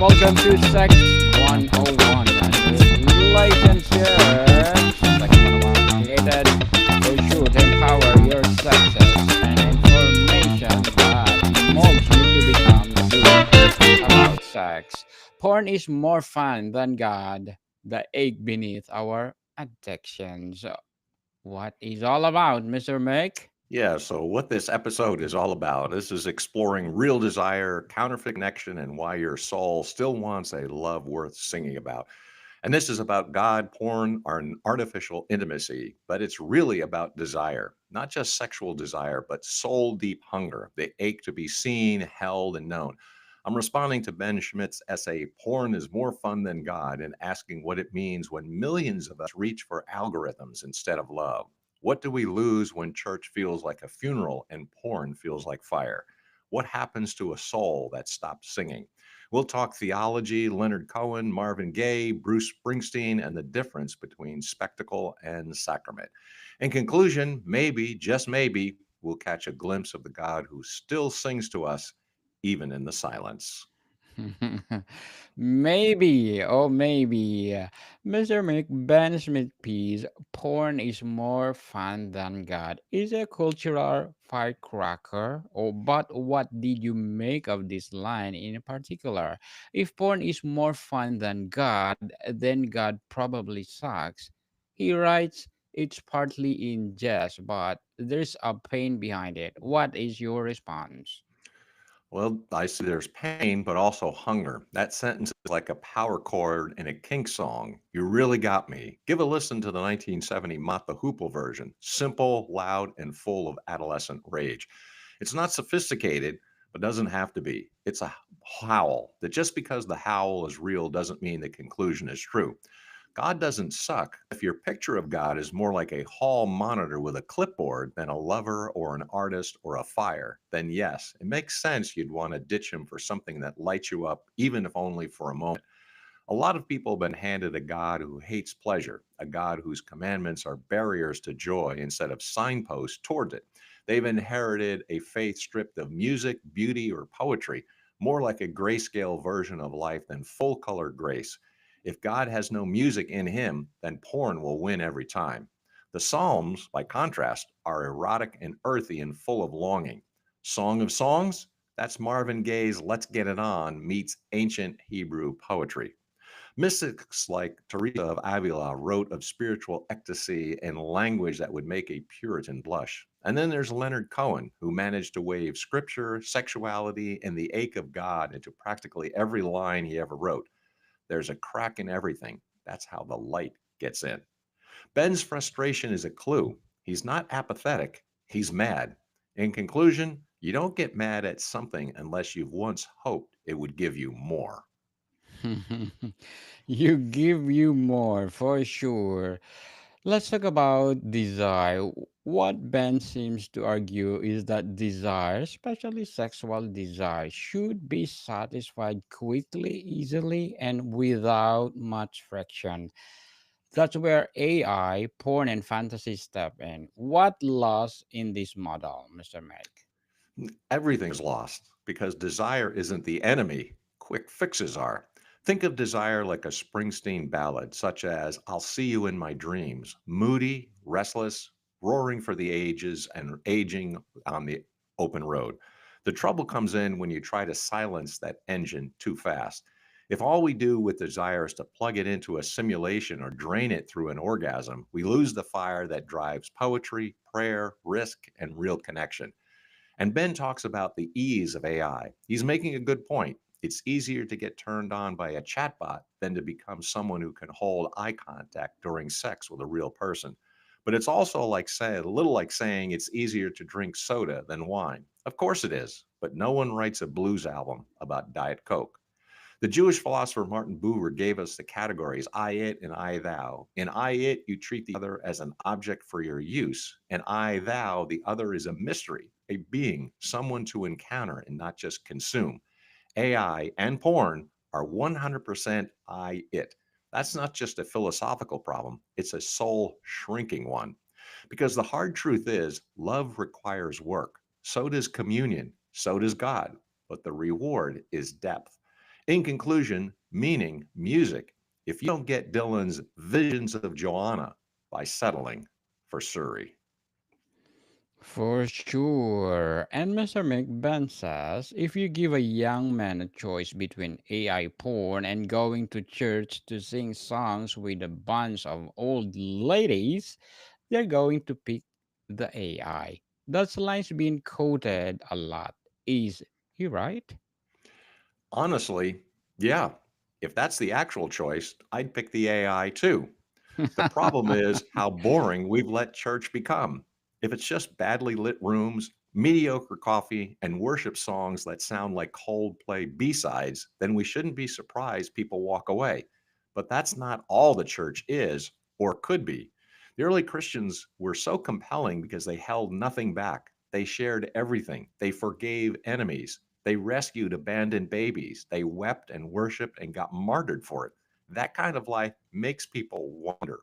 welcome to Sex 101 with relationships. Sex 101 created for you to empower your success and information that molds you to become good about sex. Porn is more fun than God, the ache beneath our addictions. What is all about, Mr. Mick? Yeah, so what this episode is all about, this is exploring real desire, counterfeit connection, and why your soul still wants a love worth singing about. And this is about God, porn, or an artificial intimacy, but it's really about desire, not just sexual desire, but soul deep hunger, the ache to be seen, held, and known. I'm responding to Ben Schmidt's essay, Porn is More Fun Than God, and asking what it means when millions of us reach for algorithms instead of love. What do we lose when church feels like a funeral and porn feels like fire? What happens to a soul that stops singing? We'll talk theology, Leonard Cohen, Marvin Gaye, Bruce Springsteen, and the difference between spectacle and sacrament. In conclusion, maybe, just maybe, we'll catch a glimpse of the God who still sings to us, even in the silence. Maybe, oh maybe, Mr. Ben Smith piece, porn is more fun than God, is a cultural firecracker. Oh, but what did you make of this line in particular? If porn is more fun than God, then God probably sucks. He writes, it's partly in jest, but there's a pain behind it. What is your response? Well, I see there's pain, but also hunger. That sentence is like a power chord in a Kink song. You really got me. Give a listen to the 1970 Mott the Hoople version. Simple, loud, and full of adolescent rage. It's not sophisticated, but doesn't have to be. It's a howl that just because the howl is real doesn't mean the conclusion is true. God doesn't suck. If your picture of God is more like a hall monitor with a clipboard than a lover or an artist or a fire, then yes, it makes sense you'd want to ditch him for something that lights you up, even if only for a moment. A lot of people have been handed a God who hates pleasure, a God whose commandments are barriers to joy instead of signposts towards it. They've inherited a faith stripped of music, beauty, or poetry, more like a grayscale version of life than full color grace. If God has no music in him, then porn will win every time. The Psalms, by contrast, are erotic and earthy and full of longing. Song of Songs? That's Marvin Gaye's Let's Get It On meets ancient Hebrew poetry. Mystics like Teresa of Avila wrote of spiritual ecstasy and language that would make a Puritan blush. And then there's Leonard Cohen, who managed to weave scripture, sexuality, and the ache of God into practically every line he ever wrote. There's a crack in everything. That's how the light gets in. Ben's frustration is a clue. He's not apathetic, he's mad. In conclusion, you don't get mad at something unless you've once hoped it would give you more. You give you more for sure. Let's talk about desire. What Ben seems to argue is that desire, especially sexual desire, should be satisfied quickly, easily, and without much friction. That's where AI, porn, and fantasy step in. What lost in this model, Mr. Meg? Everything's lost because desire isn't the enemy, quick fixes are. Think of desire like a Springsteen ballad, such as I'll See You in My Dreams, moody, restless, roaring for the ages, and aging on the open road. The trouble comes in when you try to silence that engine too fast. If all we do with desire is to plug it into a simulation or drain it through an orgasm, we lose the fire that drives poetry, prayer, risk, and real connection. And Ben talks about the ease of AI. He's making a good point. It's easier to get turned on by a chatbot than to become someone who can hold eye contact during sex with a real person. But it's also like saying a little like saying it's easier to drink soda than wine. Of course it is, but no one writes a blues album about Diet Coke. The Jewish philosopher Martin Buber gave us the categories I it and I thou. In I it, you treat the other as an object for your use. And I thou, the other is a mystery, a being, someone to encounter and not just consume. AI and porn are 100% I it. That's not just a philosophical problem, it's a soul shrinking one. Because the hard truth is, love requires work. So does communion. So does God. But the reward is depth. In conclusion, meaning music. If you don't get Dylan's Visions of Joanna by settling for Surrey. For sure. And Mr. McBen says if you give a young man a choice between AI porn and going to church to sing songs with a bunch of old ladies, they're going to pick the AI. That line's been quoted a lot. Is he right? Honestly, yeah, if that's the actual choice, I'd pick the AI too. The problem is how boring we've let church become. If it's just badly lit rooms, mediocre coffee, and worship songs that sound like Coldplay B-sides, then we shouldn't be surprised people walk away. But that's not all the church is or could be. The early Christians were so compelling because they held nothing back. They shared everything. They forgave enemies. They rescued abandoned babies. They wept and worshiped and got martyred for it. That kind of life makes people wonder.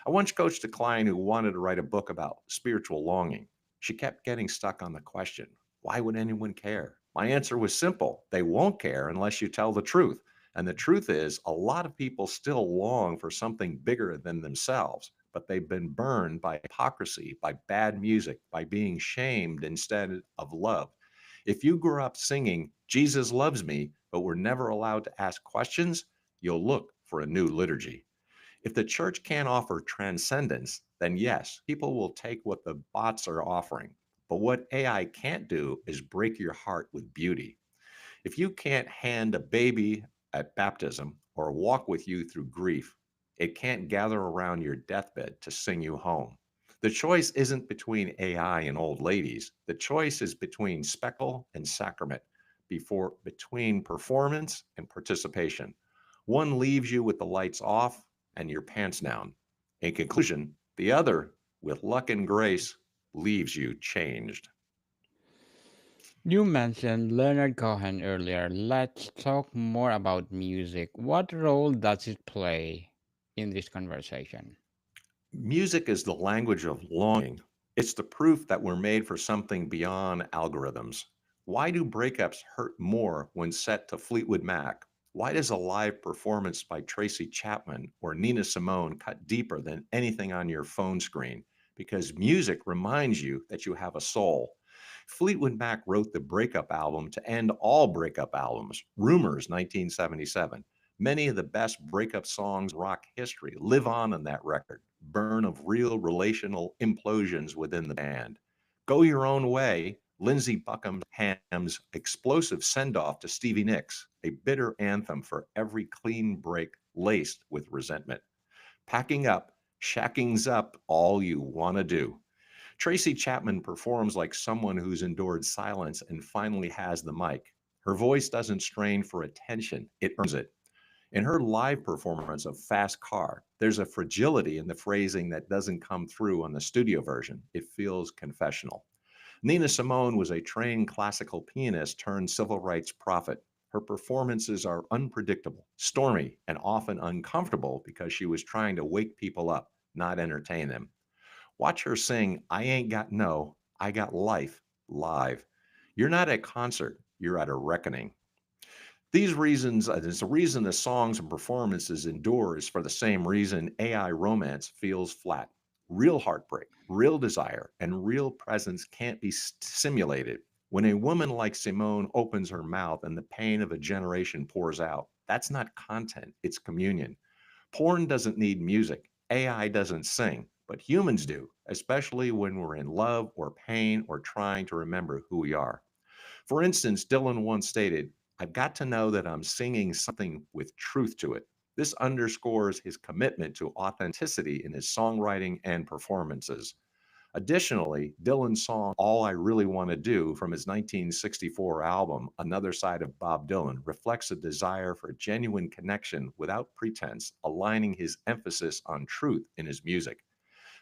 I once coached a client who wanted to write a book about spiritual longing. She kept getting stuck on the question, why would anyone care? My answer was simple: they won't care unless you tell the truth. And the truth is, a lot of people still long for something bigger than themselves, but they've been burned by hypocrisy, by bad music, by being shamed instead of loved. If you grew up singing, Jesus loves me, but were never allowed to ask questions, you'll look for a new liturgy. If the church can't offer transcendence, then yes, people will take what the bots are offering. But what AI can't do is break your heart with beauty. If you can't hand a baby at baptism or walk with you through grief, it can't gather around your deathbed to sing you home. The choice isn't between AI and old ladies. The choice is between speckle and sacrament, between performance and participation. One leaves you with the lights off and your pants down. In conclusion, the other, with luck and grace, leaves you changed. You mentioned Leonard Cohen earlier. Let's talk more about music. What role does it play in this conversation? Music is the language of longing. It's the proof that we're made for something beyond algorithms. Why do breakups hurt more when set to Fleetwood Mac? Why does a live performance by Tracy Chapman or Nina Simone cut deeper than anything on your phone screen? Because music reminds you that you have a soul. Fleetwood Mac wrote the breakup album to end all breakup albums, Rumors 1977. Many of the best breakup songs in rock history live on in that record, burn of real relational implosions within the band. Go Your Own Way, Lindsey Buckham's explosive send off to Stevie Nicks, a bitter anthem for every clean break laced with resentment. Packing up, shacking's up, all you want to do. Tracy Chapman performs like someone who's endured silence and finally has the mic. Her voice doesn't strain for attention, it earns it. In her live performance of Fast Car, there's a fragility in the phrasing that doesn't come through on the studio version. It feels confessional. Nina Simone was a trained classical pianist turned civil rights prophet. Her performances are unpredictable, stormy, and often uncomfortable because she was trying to wake people up, not entertain them. Watch her sing I Ain't Got No, I Got Life live. You're not at a concert, you're at a reckoning. These reasons, there's a reason the songs and performances endure is for the same reason AI romance feels flat. Real heartbreak, real desire, and real presence can't be simulated. When a woman like Simone opens her mouth and the pain of a generation pours out, that's not content, it's communion. Porn doesn't need music, AI doesn't sing, but humans do, especially when we're in love or pain or trying to remember who we are. For instance, Dylan once stated, I've got to know that I'm singing something with truth to it. This underscores his commitment to authenticity in his songwriting and performances. Additionally, Dylan's song All I Really Want to Do from his 1964 album, Another Side of Bob Dylan, reflects a desire for genuine connection without pretense, aligning his emphasis on truth in his music.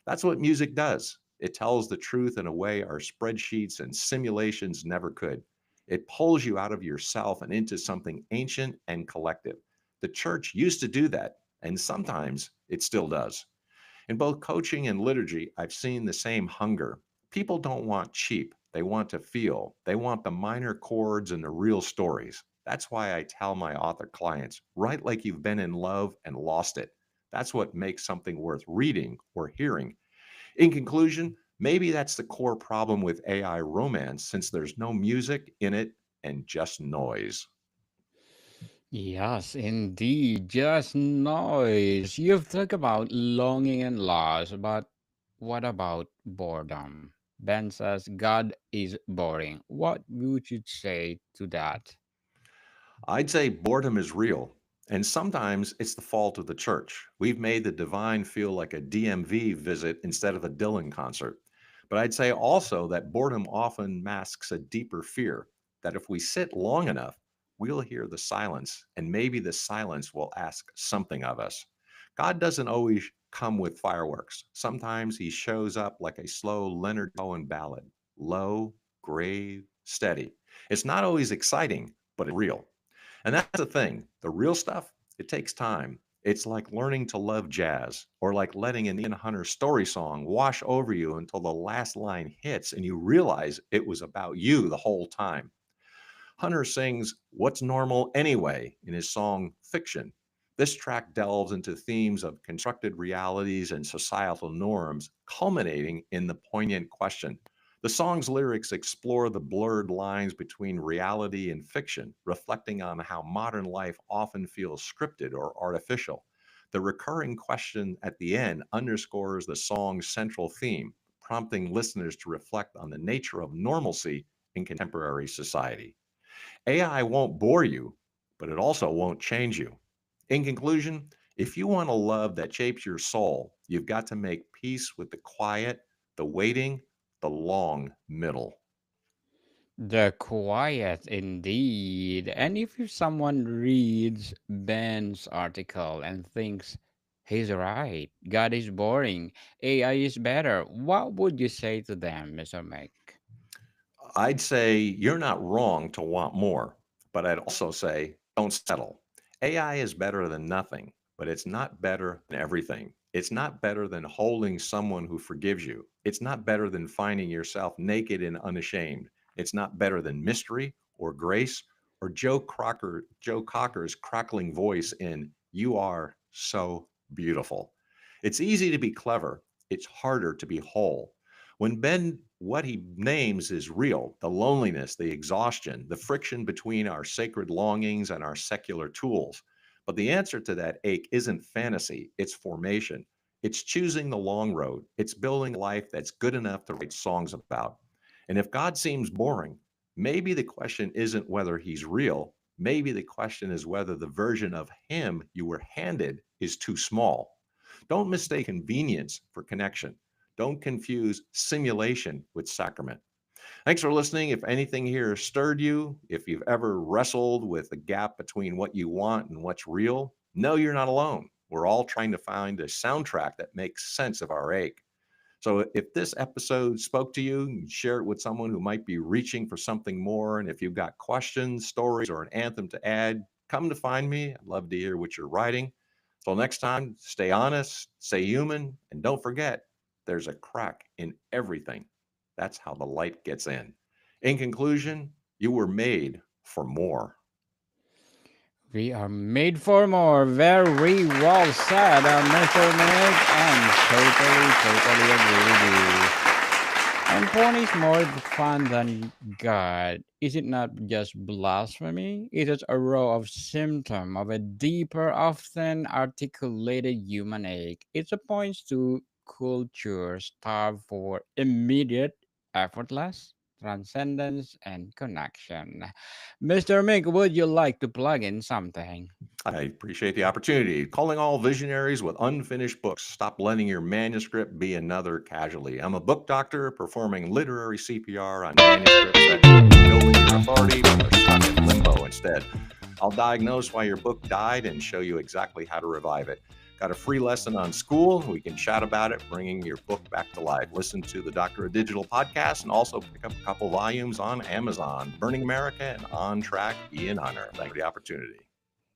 That's what music does. It tells the truth in a way our spreadsheets and simulations never could. It pulls you out of yourself and into something ancient and collective. The church used to do that, and sometimes it still does. In both coaching and liturgy, I've seen the same hunger. People don't want cheap, they want to feel. They want the minor chords and the real stories. That's why I tell my author clients, write like you've been in love and lost it. That's what makes something worth reading or hearing. In conclusion, maybe that's the core problem with AI romance since there's no music in it and just noise. Yes, indeed, just noise. You've talked about longing and loss, but what about boredom? Ben says God is boring. What would you say to that? I'd say boredom is real, and sometimes it's the fault of the church. We've made the divine feel like a DMV visit instead of a Dylan concert. But I'd say also that boredom often masks a deeper fear that if we sit long enough, we'll hear the silence, and maybe the silence will ask something of us. God doesn't always come with fireworks. Sometimes he shows up like a slow Leonard Cohen ballad, low, grave, steady. It's not always exciting, but it's real. And that's the thing. The real stuff, it takes time. It's like learning to love jazz or like letting an Ian Hunter story song wash over you until the last line hits and you realize it was about you the whole time. Hunter sings What's Normal Anyway in his song Fiction. This track delves into themes of constructed realities and societal norms, culminating in the poignant question. The song's lyrics explore the blurred lines between reality and fiction, reflecting on how modern life often feels scripted or artificial. The recurring question at the end underscores the song's central theme, prompting listeners to reflect on the nature of normalcy in contemporary society. AI won't bore you, but it also won't change you. In conclusion, if you want a love that shapes your soul, you've got to make peace with the quiet, the waiting, the long middle. The quiet, indeed. And if someone reads Ben's article and thinks he's right, God is boring, AI is better, what would you say to them, Mr. Mick? I'd say you're not wrong to want more, but I'd also say don't settle. AI is better than nothing, but it's not better than everything. It's not better than holding someone who forgives you. It's not better than finding yourself naked and unashamed. It's not better than mystery or grace or Joe Cocker's crackling voice in You Are So Beautiful. It's easy to be clever. It's harder to be whole. When Ben, what he names is real, the loneliness, the exhaustion, the friction between our sacred longings and our secular tools. But the answer to that ache isn't fantasy, it's formation. It's choosing the long road. It's building a life that's good enough to write songs about. And if God seems boring, maybe the question isn't whether he's real. Maybe the question is whether the version of him you were handed is too small. Don't mistake convenience for connection. Don't confuse simulation with sacrament. Thanks for listening. If anything here stirred you, if you've ever wrestled with the gap between what you want and what's real, know you're not alone. We're all trying to find a soundtrack that makes sense of our ache. So if this episode spoke to you, share it with someone who might be reaching for something more. And if you've got questions, stories, or an anthem to add, come to find me. I'd love to hear what you're writing. Till next time, stay honest, stay human, and don't forget there's a crack in everything. That's how the light gets in. In conclusion, you were made for more. We are made for more. Very well said, Mr. Mick, and totally agree with you. And porn is more fun than God. Is it not just blasphemy? It is a row of symptom of a deeper, often articulated human ache. It points to culture starved for immediate, effortless transcendence and connection. Mr. Mick, would you like to plug in something? I appreciate the opportunity. Calling all visionaries with unfinished books. Stop letting your manuscript be another casualty. I'm a book doctor performing literary CPR on manuscripts that should be building your authority, but are stuck in limbo instead. I'll diagnose why your book died and show you exactly how to revive it. Got a free lesson on school. We can chat about it, bringing your book back to life. Listen to the Doctor of Digital podcast and also pick up a couple volumes on Amazon. Burning America and On Track, Ian Hunter. Thank you for the opportunity.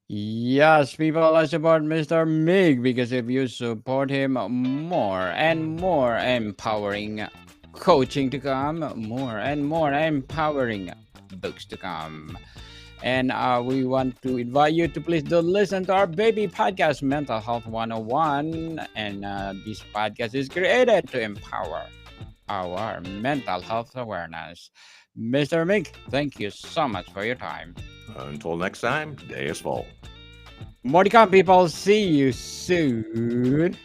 Yes, people support Mr. Mig because if you support him, more and more empowering coaching to come, more and more empowering books to come. And we want to invite you to please do listen to our baby podcast, Mental Health 101. And this podcast is created to empower our mental health awareness. Mr. Mick, thank you so much for your time. Until next time, Deus Volt. More to come, people. See you soon.